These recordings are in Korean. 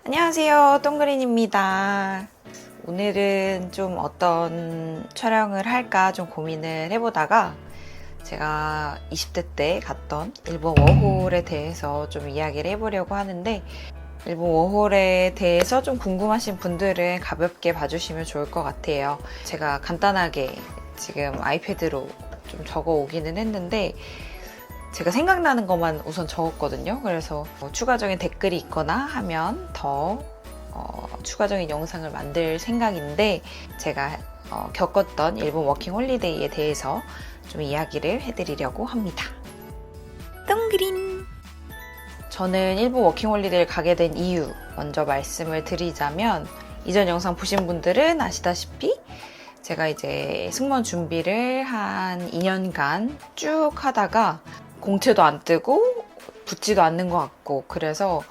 안녕하세요, 동그린입니다. 오늘은 좀 어떤 촬영을 할까 좀 고민을 해보다가 제가 20대 때 갔던 일본 워홀에 대해서 좀 이야기를 해보려고 하는데, 일본 워홀에 대해서 좀 궁금하신 분들은 가볍게 봐주시면 좋을 것 같아요. 제가 간단하게 지금 아이패드로 좀 적어 오기는 했는데 제가 생각나는 것만 우선 적었거든요. 그래서 추가적인 댓글이 있거나 하면 더 추가적인 영상을 만들 생각인데, 제가 겪었던 일본 워킹 홀리데이에 대해서 좀 이야기를 해드리려고 합니다. 동그린! 저는 일본 워킹 홀리데이를 가게 된 이유 먼저 말씀을 드리자면, 이전 영상 보신 분들은 아시다시피 제가 이제 승무원 준비를 한 2년간 쭉 하다가 공채도 안 뜨고 붙지도 않는 것 같고, 그래서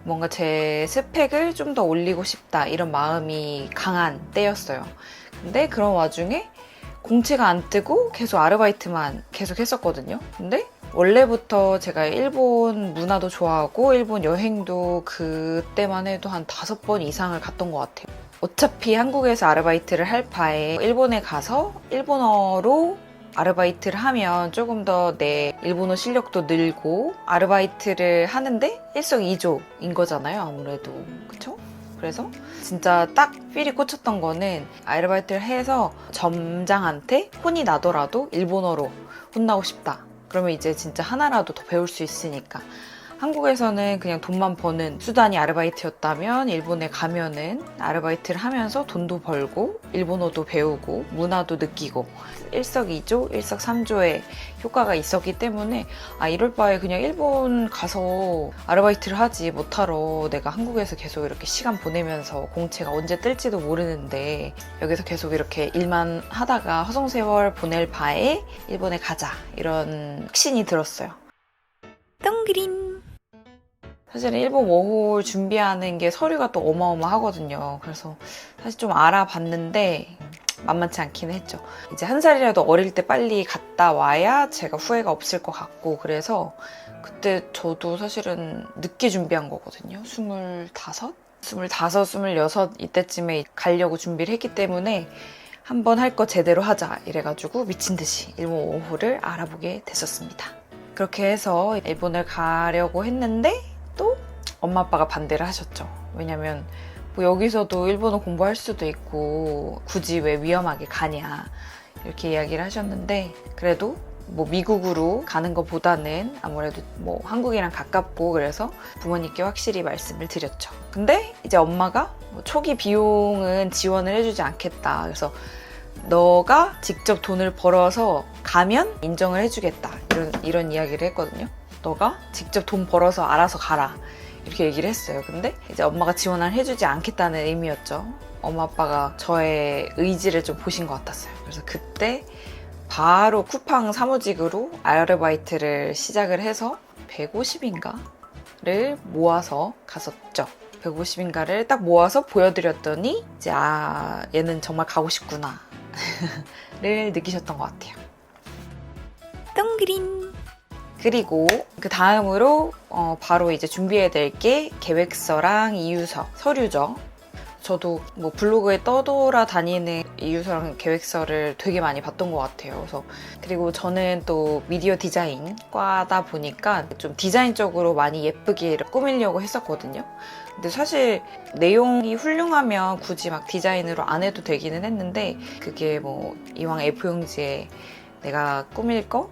뭔가 제 스펙을 좀 더 올리고 싶다 이런 마음이 강한 때였어요. 근데 그런 와중에 공채가 안 뜨고 계속 아르바이트만 계속 했었거든요. 근데 원래부터 제가 일본 문화도 좋아하고 일본 여행도 그때만 해도 한 5번 이상을 갔던 것 같아요. 어차피 한국에서 아르바이트를 할 바에 일본에 가서 일본어로 아르바이트를 하면 조금 더 내 일본어 실력도 늘고, 아르바이트를 하는데 일석이조인 거잖아요, 아무래도. 그쵸? 그래서 진짜 딱 필이 꽂혔던 거는, 아르바이트를 해서 점장한테 혼이 나더라도 일본어로 혼나고 싶다. 그러면 이제 진짜 하나라도 더 배울 수 있으니까. 한국에서는 그냥 돈만 버는 수단이 아르바이트였다면, 일본에 가면은 아르바이트를 하면서 돈도 벌고 일본어도 배우고 문화도 느끼고 일석이조, 일석삼조의 효과가 있었기 때문에, 이럴 바에 그냥 일본 가서 아르바이트를 하지, 못하러 내가 한국에서 계속 이렇게 시간 보내면서 공채가 언제 뜰지도 모르는데 여기서 계속 이렇게 일만 하다가 허송세월 보낼 바에 일본에 가자, 이런 확신이 들었어요. 동그린! 사실은 일본 워홀 준비하는 게 서류가 또 어마어마하거든요. 그래서 사실 좀 알아봤는데 만만치 않긴 했죠. 이제 한 살이라도 어릴 때 빨리 갔다 와야 제가 후회가 없을 것 같고, 그래서 그때 저도 사실은 늦게 준비한 거거든요. 25? 26 이때쯤에 가려고 준비를 했기 때문에 한번 할 거 제대로 하자 이래가지고 미친 듯이 일본 워홀을 알아보게 됐었습니다. 그렇게 해서 일본을 가려고 했는데 또 엄마 아빠가 반대를 하셨죠. 왜냐면 뭐 여기서도 일본어 공부할 수도 있고 굳이 왜 위험하게 가냐, 이렇게 이야기를 하셨는데, 그래도 뭐 미국으로 가는 것보다는 아무래도 뭐 한국이랑 가깝고, 그래서 부모님께 확실히 말씀을 드렸죠. 근데 이제 엄마가 뭐 초기 비용은 지원을 해주지 않겠다, 그래서 너가 직접 돈을 벌어서 가면 인정을 해주겠다, 이런 이야기를 했거든요. 너가 직접 돈 벌어서 알아서 가라, 이렇게 얘기를 했어요. 근데 이제 엄마가 지원을 해주지 않겠다는 의미였죠. 엄마 아빠가 저의 의지를 좀 보신 것 같았어요. 그래서 그때 바로 쿠팡 사무직으로 아르바이트를 시작을 해서 150인가를 모아서 갔었죠. 150인가를 딱 모아서 보여드렸더니 이제 얘는 정말 가고 싶구나 를 느끼셨던 것 같아요. 동그린! 그리고 그 다음으로 바로 이제 준비해야 될 게 계획서랑 이유서, 서류죠. 저도 뭐 블로그에 떠돌아다니는 이유서랑 계획서를 되게 많이 봤던 것 같아요. 그리고 저는 또 미디어 디자인 과다 보니까 좀 디자인 쪽으로 많이 예쁘게 꾸미려고 했었거든요. 근데 사실 내용이 훌륭하면 굳이 막 디자인으로 안 해도 되기는 했는데, 그게 뭐 이왕 A4용지에 내가 꾸밀 거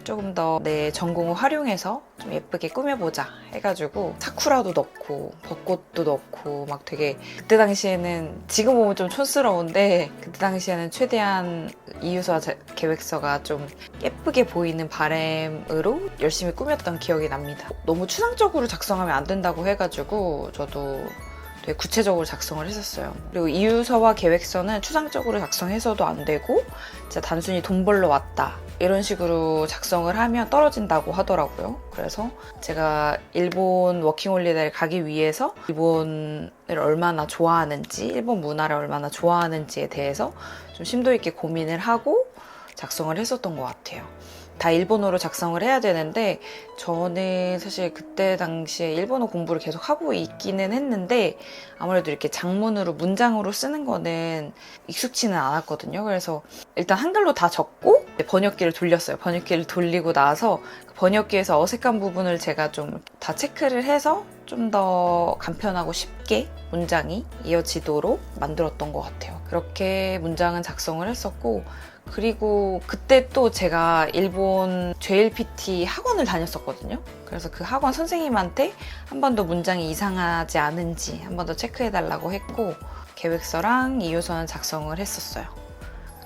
조금 더 내 전공을 활용해서 좀 예쁘게 꾸며보자 해가지고 사쿠라도 넣고 벚꽃도 넣고 막 되게, 그때 당시에는 지금 보면 좀 촌스러운데 그때 당시에는 최대한 이유서 계획서가 좀 예쁘게 보이는 바람으로 열심히 꾸몄던 기억이 납니다. 너무 추상적으로 작성하면 안 된다고 해가지고 저도 되게 구체적으로 작성을 했었어요. 그리고 이유서와 계획서는 추상적으로 작성해서도 안 되고 진짜 단순히 돈 벌러 왔다 이런 식으로 작성을 하면 떨어진다고 하더라고요. 그래서 제가 일본 워킹홀리데이를 가기 위해서 일본을 얼마나 좋아하는지, 일본 문화를 얼마나 좋아하는지에 대해서 좀 심도 있게 고민을 하고 작성을 했었던 것 같아요. 다 일본어로 작성을 해야 되는데 저는 사실 그때 당시에 일본어 공부를 계속 하고 있기는 했는데 아무래도 이렇게 장문으로 문장으로 쓰는 거는 익숙치는 않았거든요. 그래서 일단 한글로 다 적고 번역기를 돌렸어요. 번역기를 돌리고 나서 번역기에서 어색한 부분을 제가 좀 다 체크를 해서 좀 더 간편하고 쉽게 문장이 이어지도록 만들었던 것 같아요. 그렇게 문장은 작성을 했었고, 그리고 그때 또 제가 일본 JLPT 학원을 다녔었거든요. 그래서 그 학원 선생님한테 한 번 더 문장이 이상하지 않은지 한 번 더 체크해달라고 했고, 계획서랑 이유서는 작성을 했었어요.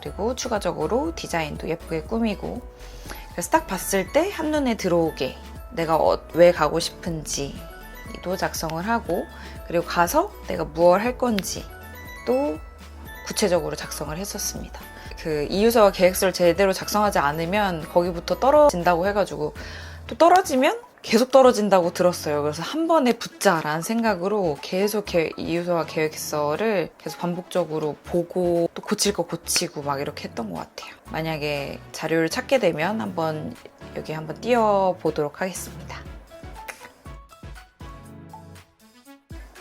그리고 추가적으로 디자인도 예쁘게 꾸미고, 그래서 딱 봤을 때 한눈에 들어오게 내가 왜 가고 싶은지도 작성을 하고, 그리고 가서 내가 무엇을 할 건지 또 구체적으로 작성을 했었습니다. 그 이유서와 계획서를 제대로 작성하지 않으면 거기부터 떨어진다고 해가지고, 또 떨어지면 계속 떨어진다고 들었어요. 그래서 한 번에 붙자라는 생각으로 계속 이유서와 계획서를 계속 반복적으로 보고 또 고칠 거 고치고 막 이렇게 했던 것 같아요. 만약에 자료를 찾게 되면 여기 한번 띄워보도록 하겠습니다.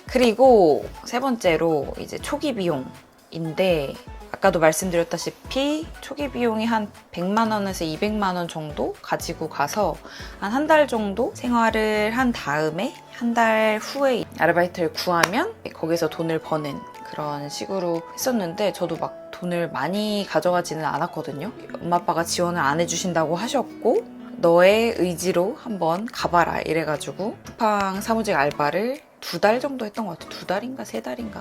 그리고 세 번째로 이제 초기 비용인데, 아까도 말씀드렸다시피 초기 비용이 한 100만 원에서 200만 원 정도 가지고 가서 한 달 정도 생활을 한 다음에 한 달 후에 아르바이트를 구하면 거기서 돈을 버는 그런 식으로 했었는데, 저도 막 돈을 많이 가져가지는 않았거든요. 엄마 아빠가 지원을 안 해주신다고 하셨고, 너의 의지로 한번 가봐라 이래가지고 쿠팡 사무직 알바를 2달 정도 했던 것 같아요. 2달인가 3달인가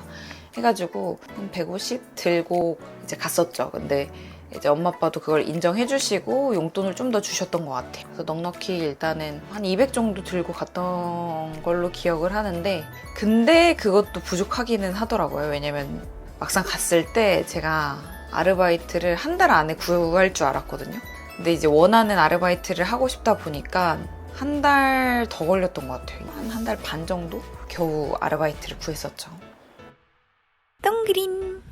해가지고 한 150 들고 이제 갔었죠. 근데 이제 엄마 아빠도 그걸 인정해 주시고 용돈을 좀 더 주셨던 것 같아요. 그래서 넉넉히 일단은 한 200 정도 들고 갔던 걸로 기억을 하는데, 근데 그것도 부족하기는 하더라고요. 왜냐면 막상 갔을 때 제가 아르바이트를 한 달 안에 구할 줄 알았거든요. 근데 이제 원하는 아르바이트를 하고 싶다 보니까 한 달 더 걸렸던 것 같아요. 한 달 반 정도? 겨우 아르바이트를 구했었죠. 동그린.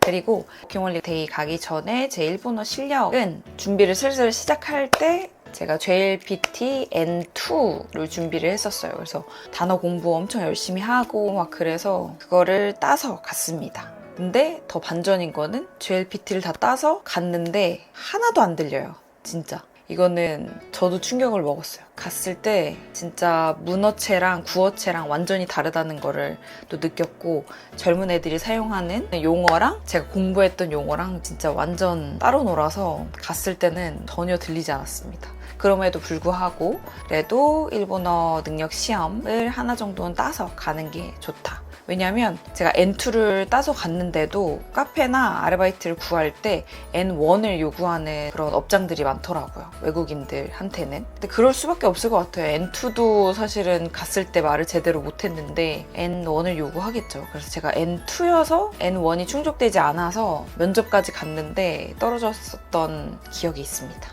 그리고 워킹홀리데이 가기 전에 제 일본어 실력은 준비를 슬슬 시작할 때 제가 JLPT N2를 준비를 했었어요. 그래서 단어 공부 엄청 열심히 하고 막 그래서 그거를 따서 갔습니다. 근데 더 반전인 거는 JLPT를 다 따서 갔는데 하나도 안 들려요. 진짜. 이거는 저도 충격을 먹었어요. 갔을 때 진짜 문어체랑 구어체랑 완전히 다르다는 거를 또 느꼈고, 젊은 애들이 사용하는 용어랑 제가 공부했던 용어랑 진짜 완전 따로 놀아서 갔을 때는 전혀 들리지 않았습니다. 그럼에도 불구하고 그래도 일본어 능력 시험을 하나 정도는 따서 가는 게 좋다. 왜냐면 제가 N2를 따서 갔는데도 카페나 아르바이트를 구할 때 N1을 요구하는 그런 업장들이 많더라고요. 외국인들한테는. 근데 그럴 수밖에 없을 것 같아요. N2도 사실은 갔을 때 말을 제대로 못했는데 N1을 요구하겠죠. 그래서 제가 N2여서 N1이 충족되지 않아서 면접까지 갔는데 떨어졌었던 기억이 있습니다.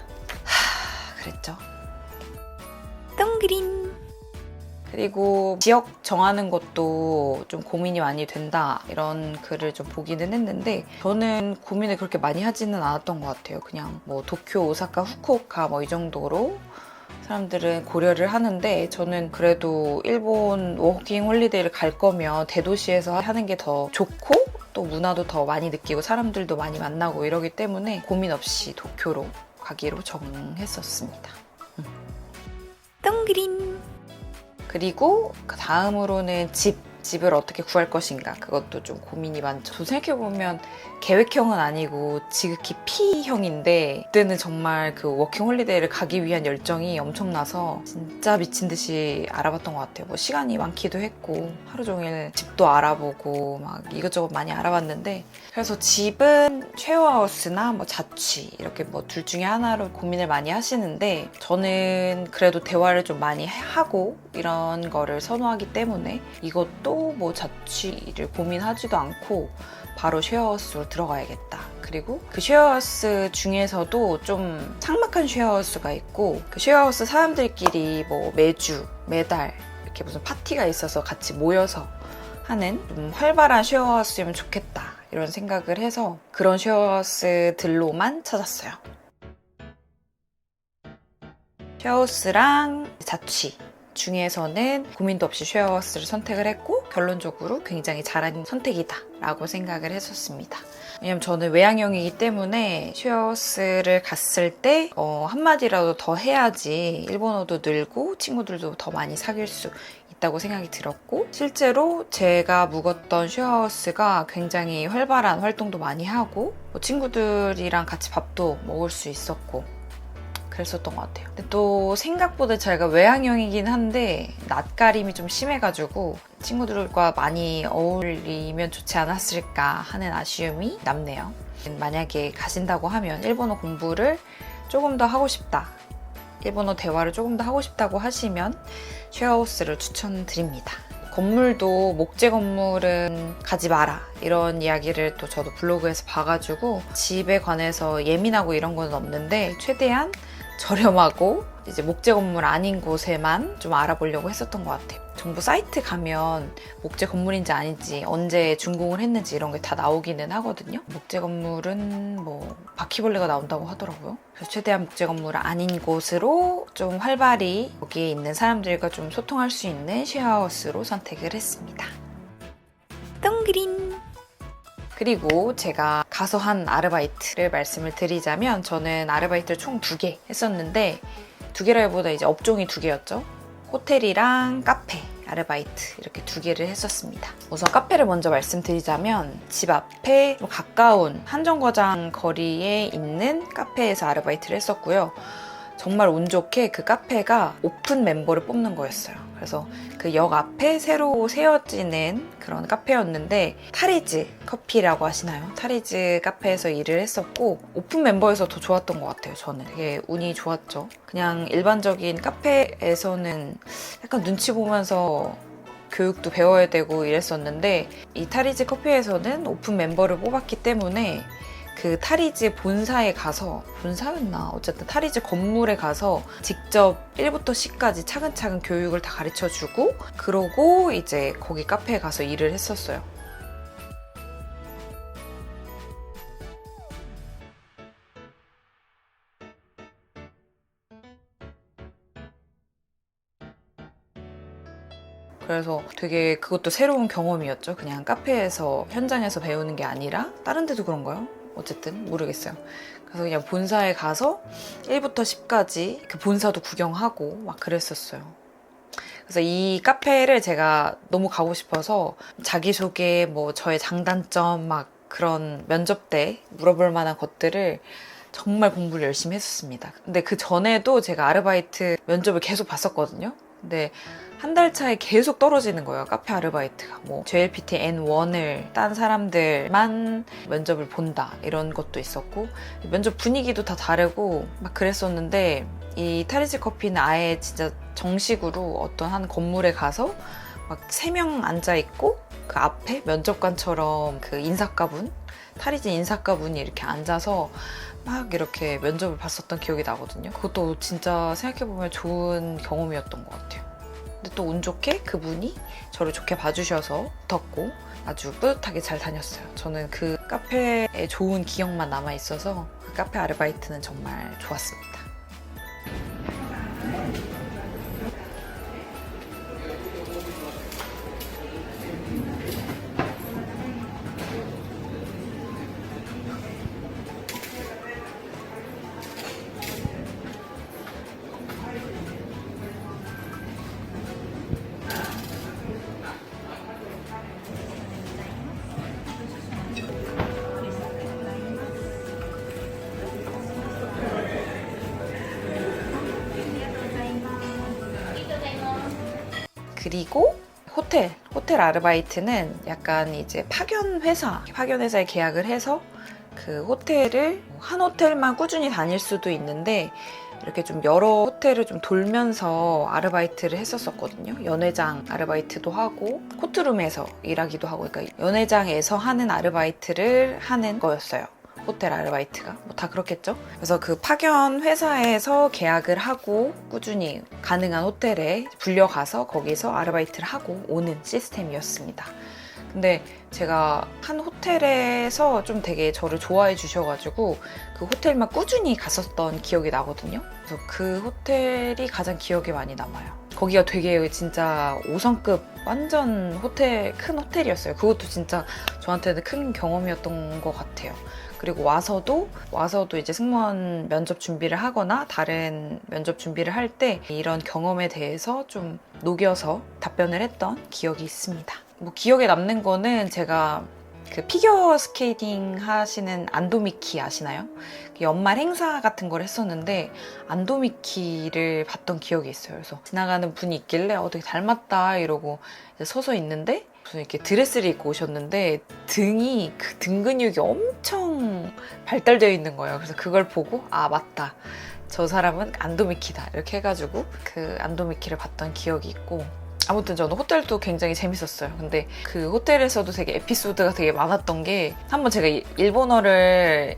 그랬죠. 동그린. 그리고 지역 정하는 것도 좀 고민이 많이 된다, 이런 글을 좀 보기는 했는데 저는 고민을 그렇게 많이 하지는 않았던 것 같아요. 그냥 뭐 도쿄, 오사카, 후쿠오카 뭐 이 정도로 사람들은 고려를 하는데, 저는 그래도 일본 워킹 홀리데이를 갈 거면 대도시에서 하는 게 더 좋고 또 문화도 더 많이 느끼고 사람들도 많이 만나고 이러기 때문에 고민 없이 도쿄로 가기로 정했었습니다. 동그린. 그리고 그 다음으로는 집을 어떻게 구할 것인가, 그것도 좀 고민이 많죠. 저 생각해보면 계획형은 아니고 지극히 P형인데, 그때는 정말 그 워킹홀리데이를 가기 위한 열정이 엄청나서 진짜 미친 듯이 알아봤던 것 같아요. 뭐 시간이 많기도 했고 하루 종일 집도 알아보고 막 이것저것 많이 알아봤는데, 그래서 집은 쉐어하우스나 뭐 자취 이렇게 뭐 둘 중에 하나로 고민을 많이 하시는데, 저는 그래도 대화를 좀 많이 하고 이런 거를 선호하기 때문에 이것도 뭐 자취를 고민하지도 않고 바로 쉐어하우스로 들어가야겠다. 그리고 그 쉐어하우스 중에서도 좀 삭막한 쉐어하우스가 있고, 그 쉐어하우스 사람들끼리 뭐 매달 이렇게 무슨 파티가 있어서 같이 모여서 하는 좀 활발한 쉐어하우스면 좋겠다, 이런 생각을 해서 그런 쉐어하우스들로만 찾았어요. 쉐어하우스랑 자취 중에서는 고민도 없이 쉐어하우스를 선택을 했고 결론적으로 굉장히 잘한 선택이다 라고 생각을 했었습니다. 왜냐면 저는 외향형이기 때문에 쉐어하우스를 갔을 때 한마디라도 더 해야지 일본어도 늘고 친구들도 더 많이 사귈 수 있다고 생각이 들었고, 실제로 제가 묵었던 쉐어하우스가 굉장히 활발한 활동도 많이 하고 친구들이랑 같이 밥도 먹을 수 있었고 그랬었던 것 같아요. 근데 또 생각보다 제가 외향형이긴 한데 낯가림이 좀 심해가지고 친구들과 많이 어울리면 좋지 않았을까 하는 아쉬움이 남네요. 만약에 가신다고 하면 일본어 공부를 조금 더 하고 싶다, 일본어 대화를 조금 더 하고 싶다고 하시면 쉐어하우스를 추천드립니다. 건물도 목재 건물은 가지 마라 이런 이야기를 또 저도 블로그에서 봐가지고 집에 관해서 예민하고 이런 건 없는데 최대한 저렴하고 이제 목재 건물 아닌 곳에만 좀 알아보려고 했었던 것 같아요. 정부 사이트 가면 목재 건물인지 아닌지 언제 준공을 했는지 이런 게 다 나오기는 하거든요. 목재 건물은 뭐 바퀴벌레가 나온다고 하더라고요. 그래서 최대한 목재 건물 아닌 곳으로 좀 활발히 거기에 있는 사람들과 좀 소통할 수 있는 쉐어하우스로 선택을 했습니다. 똥그린! 그리고 제가 가서 한 아르바이트를 말씀을 드리자면 저는 아르바이트를 총 2개 했었는데 2개라기보다 이제 업종이 2개였죠. 호텔이랑 카페 아르바이트 이렇게 2개를 했었습니다. 우선 카페를 먼저 말씀드리자면 집 앞에 좀 가까운 한정거장 거리에 있는 카페에서 아르바이트를 했었고요. 정말 운 좋게 그 카페가 오픈 멤버를 뽑는 거였어요. 그래서 그 역 앞에 새로 세워지는 그런 카페였는데 타리즈 커피라고 하시나요? 타리즈 카페에서 일을 했었고 오픈 멤버에서 더 좋았던 것 같아요. 저는 되게 운이 좋았죠. 그냥 일반적인 카페에서는 약간 눈치 보면서 교육도 배워야 되고 이랬었는데 이 타리즈 커피에서는 오픈 멤버를 뽑았기 때문에 그 타리즈 본사에 가서, 본사였나? 어쨌든 타리즈 건물에 가서 직접 1부터 10까지 차근차근 교육을 다 가르쳐주고 그러고 이제 거기 카페에 가서 일을 했었어요. 그래서 되게 그것도 새로운 경험이었죠. 그냥 카페에서 현장에서 배우는 게 아니라 다른 데도 그런가요? 어쨌든 모르겠어요. 그래서 그냥 본사에 가서 1부터 10까지 그 본사도 구경하고 막 그랬었어요. 그래서 이 카페를 제가 너무 가고 싶어서 자기소개, 뭐 저의 장단점 막 그런 면접 때 물어볼 만한 것들을 정말 공부를 열심히 했었습니다. 근데 그 전에도 제가 아르바이트 면접을 계속 봤었거든요. 근데 한 달 차에 계속 떨어지는 거예요. 카페 아르바이트가. 뭐 JLPT N1을 딴 사람들만 면접을 본다 이런 것도 있었고 면접 분위기도 다 다르고 막 그랬었는데 이 타리즈 커피는 아예 진짜 정식으로 어떤 한 건물에 가서 막 3명 앉아있고 그 앞에 면접관처럼 그 인사과분, 타리즈 인사과분이 이렇게 앉아서 막 이렇게 면접을 봤었던 기억이 나거든요. 그것도 진짜 생각해보면 좋은 경험이었던 것 같아요. 근데 또 운 좋게 그분이 저를 좋게 봐주셔서 붙었고 아주 뿌듯하게 잘 다녔어요. 저는 그 카페에 좋은 기억만 남아있어서 그 카페 아르바이트는 정말 좋았습니다. 그리고 호텔 아르바이트는 약간 이제 파견회사에 계약을 해서 그 호텔을 한 호텔만 꾸준히 다닐 수도 있는데 이렇게 좀 여러 호텔을 좀 돌면서 아르바이트를 했었거든요. 연회장 아르바이트도 하고 코트룸에서 일하기도 하고 그러니까 연회장에서 하는 아르바이트를 하는 거였어요. 호텔 아르바이트가 뭐 다 그렇겠죠. 그래서 그 파견 회사에서 계약을 하고 꾸준히 가능한 호텔에 불려가서 거기서 아르바이트를 하고 오는 시스템이었습니다. 근데 제가 한 호텔에서 좀 되게 저를 좋아해 주셔가지고 그 호텔만 꾸준히 갔었던 기억이 나거든요. 그래서 그 호텔이 가장 기억에 많이 남아요. 거기가 되게 진짜 5성급 완전 호텔, 큰 호텔이었어요. 그것도 진짜 저한테는 큰 경험이었던 것 같아요. 그리고 와서도 이제 승무원 면접 준비를 하거나 다른 면접 준비를 할 때 이런 경험에 대해서 좀 녹여서 답변을 했던 기억이 있습니다. 뭐 기억에 남는 거는 제가 그 피겨 스케이팅 하시는 안도미키 아시나요? 연말 행사 같은 걸 했었는데 안도미키를 봤던 기억이 있어요. 그래서 지나가는 분이 있길래 되게 닮았다 이러고 이제 서서 있는데 무슨 이렇게 드레스를 입고 오셨는데 등이 그 등 근육이 엄청 발달되어 있는 거예요. 그래서 그걸 보고 아 맞다. 저 사람은 안도미키다 이렇게 해가지고 그 안도미키를 봤던 기억이 있고 아무튼 저는 호텔도 굉장히 재밌었어요. 근데 그 호텔에서도 되게 에피소드가 되게 많았던 게 한번 제가 일본어를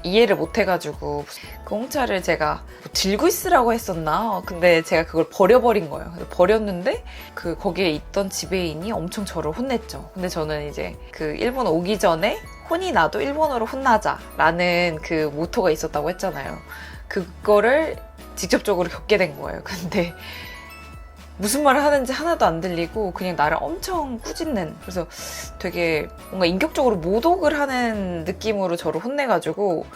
이해를 못해가지고 그 홍차를 제가 들고 있으라고 했었나? 근데 제가 그걸 버려버린 거예요. 버렸는데 그 거기에 있던 지배인이 엄청 저를 혼냈죠. 근데 저는 이제 그 일본 오기 전에 혼이 나도 일본어로 혼나자라는 그 모토가 있었다고 했잖아요. 그거를 직접적으로 겪게 된 거예요. 근데 무슨 말을 하는지 하나도 안 들리고 그냥 나를 엄청 꾸짖는, 그래서 되게 뭔가 인격적으로 모독을 하는 느낌으로 저를 혼내가지고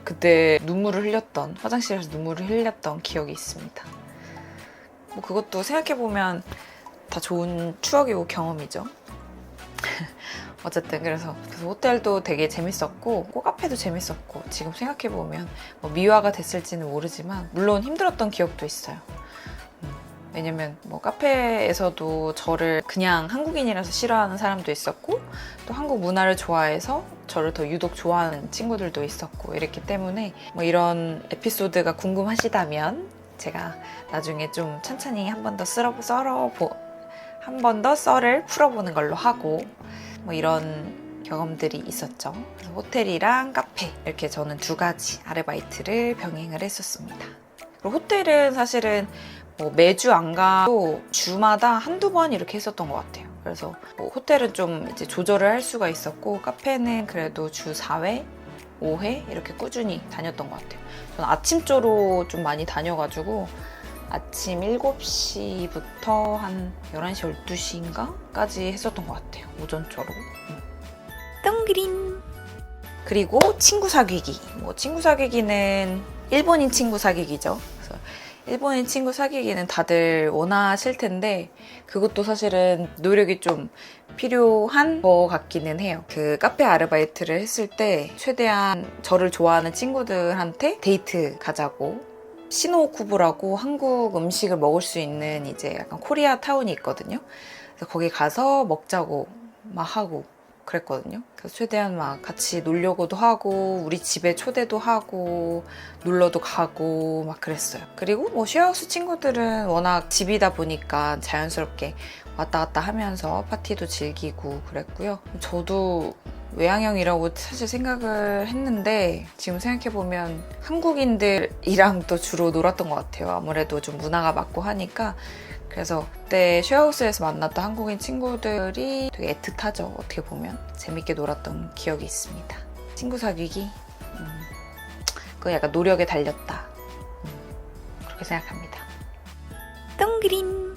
그때 화장실에서 눈물을 흘렸던 기억이 있습니다. 뭐 그것도 생각해보면 다 좋은 추억이고 경험이죠. 어쨌든 그래서 호텔도 되게 재밌었고 카페도 재밌었고 지금 생각해보면 뭐 미화가 됐을지는 모르지만 물론 힘들었던 기억도 있어요. 왜냐면 뭐 카페에서도 저를 그냥 한국인이라서 싫어하는 사람도 있었고 또 한국 문화를 좋아해서 저를 더 유독 좋아하는 친구들도 있었고 이랬기 때문에 뭐 이런 에피소드가 궁금하시다면 제가 나중에 좀 천천히 한 번 더 썰을 풀어보는 걸로 하고 뭐 이런 경험들이 있었죠. 그래서 호텔이랑 카페 이렇게 저는 2가지 아르바이트를 병행을 했었습니다. 그리고 호텔은 사실은 뭐 매주 안 가도 주마다 한두 번 이렇게 했었던 것 같아요. 그래서 뭐 호텔은 좀 이제 조절을 할 수가 있었고 카페는 그래도 주 4회, 5회 이렇게 꾸준히 다녔던 것 같아요. 저는 아침조로 좀 많이 다녀가지고 아침 7시부터 한 11시, 12시인가까지 했었던 것 같아요. 오전조로. 똥그린. 그리고 친구 사귀기. 뭐 친구 사귀기는 일본인 친구 사귀기죠. 그래서 일본인 친구 사귀기는 다들 원하실 텐데 그것도 사실은 노력이 좀 필요한 것 같기는 해요. 그 카페 아르바이트를 했을 때 최대한 저를 좋아하는 친구들한테 데이트 가자고, 시노쿠부라고 한국 음식을 먹을 수 있는 이제 약간 코리아 타운이 있거든요. 그래서 거기 가서 먹자고 막 하고 그랬거든요. 그래서 최대한 막 같이 놀려고도 하고 우리 집에 초대도 하고 놀러도 가고 막 그랬어요. 그리고 뭐 쉐어하우스 친구들은 워낙 집이다 보니까 자연스럽게 왔다 갔다 하면서 파티도 즐기고 그랬고요. 저도 외향형이라고 사실 생각을 했는데 지금 생각해보면 한국인들이랑 또 주로 놀았던 것 같아요. 아무래도 좀 문화가 맞고 하니까. 그래서 그때 쉐어하우스에서 만났던 한국인 친구들이 되게 애틋하죠. 어떻게 보면 재밌게 놀았던 기억이 있습니다. 친구 사귀기? 그건 약간 노력에 달렸다. 그렇게 생각합니다. 똥그린.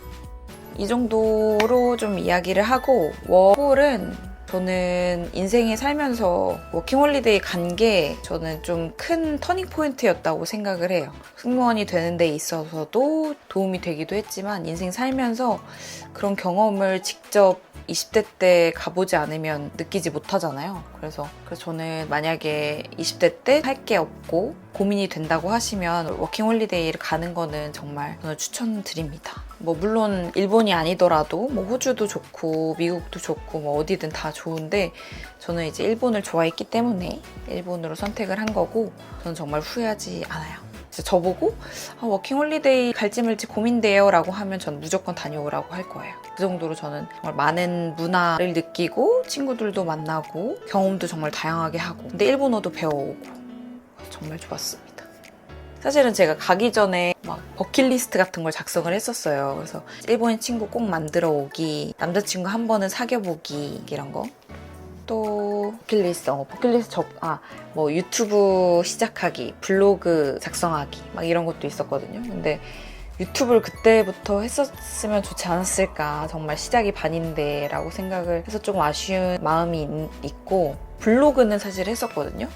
이 정도로 좀 이야기를 하고, 워홀은 저는 인생에 살면서 워킹홀리데이 간 게 저는 좀 큰 터닝 포인트였다고 생각을 해요. 승무원이 되는 데 있어서도 도움이 되기도 했지만 인생 살면서 그런 경험을 직접 20대 때 가보지 않으면 느끼지 못하잖아요. 그래서 저는 만약에 20대 때 할 게 없고 고민이 된다고 하시면 워킹홀리데이를 가는 거는 정말 저는 추천드립니다. 뭐 물론 일본이 아니더라도 뭐 호주도 좋고 미국도 좋고 뭐 어디든 다 좋은데 저는 이제 일본을 좋아했기 때문에 일본으로 선택을 한 거고 저는 정말 후회하지 않아요. 그래서 저보고 워킹홀리데이 갈지 말지 고민돼요 라고 하면 전 무조건 다녀오라고 할 거예요. 그 정도로 저는 정말 많은 문화를 느끼고 친구들도 만나고 경험도 정말 다양하게 하고 근데 일본어도 배워오고 정말 좋았습니다. 사실은 제가 가기 전에 막 버킷리스트 같은 걸 작성을 했었어요. 그래서 일본인 친구 꼭 만들어 오기, 남자친구 한 번은 사귀어 보기 이런 거. 또 버킷리스트 뭐 유튜브 시작하기, 블로그 작성하기 막 이런 것도 있었거든요. 근데 유튜브를 그때부터 했었으면 좋지 않았을까, 정말 시작이 반인데 라고 생각을 해서 조금 아쉬운 마음이 있고, 블로그는 사실 했었거든요.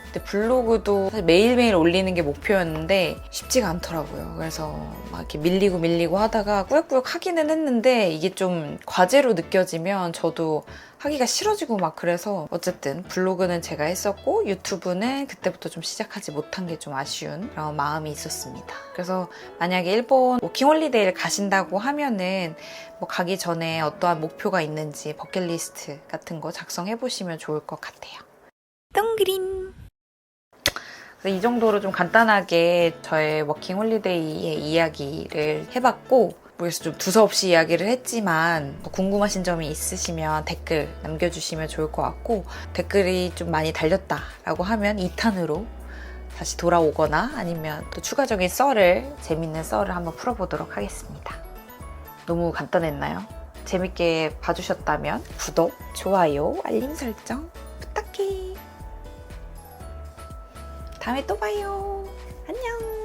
근데 블로그도 사실 매일매일 올리는 게 목표였는데 쉽지가 않더라고요. 그래서 막 이렇게 밀리고 하다가 꾸역꾸역 하기는 했는데 이게 좀 과제로 느껴지면 저도 하기가 싫어지고 막, 그래서 어쨌든 블로그는 제가 했었고 유튜브는 그때부터 좀 시작하지 못한 게 좀 아쉬운 그런 마음이 있었습니다. 그래서 만약에 일본 워킹홀리데이를 가신다고 하면은 뭐 가기 전에 어떠한 목표가 있는지 버킷리스트 같은 거 작성해 보시면 좋을 것 같아요. 동그림. 이 정도로 좀 간단하게 저의 워킹홀리데이의 이야기를 해봤고, 그래서 좀 두서없이 이야기를 했지만 궁금하신 점이 있으시면 댓글 남겨주시면 좋을 것 같고, 댓글이 좀 많이 달렸다라고 하면 2탄으로 다시 돌아오거나 아니면 또 추가적인 재밌는 썰을 한번 풀어보도록 하겠습니다. 너무 간단했나요? 재밌게 봐주셨다면 구독, 좋아요, 알림 설정 부탁해. 다음에 또 봐요. 안녕.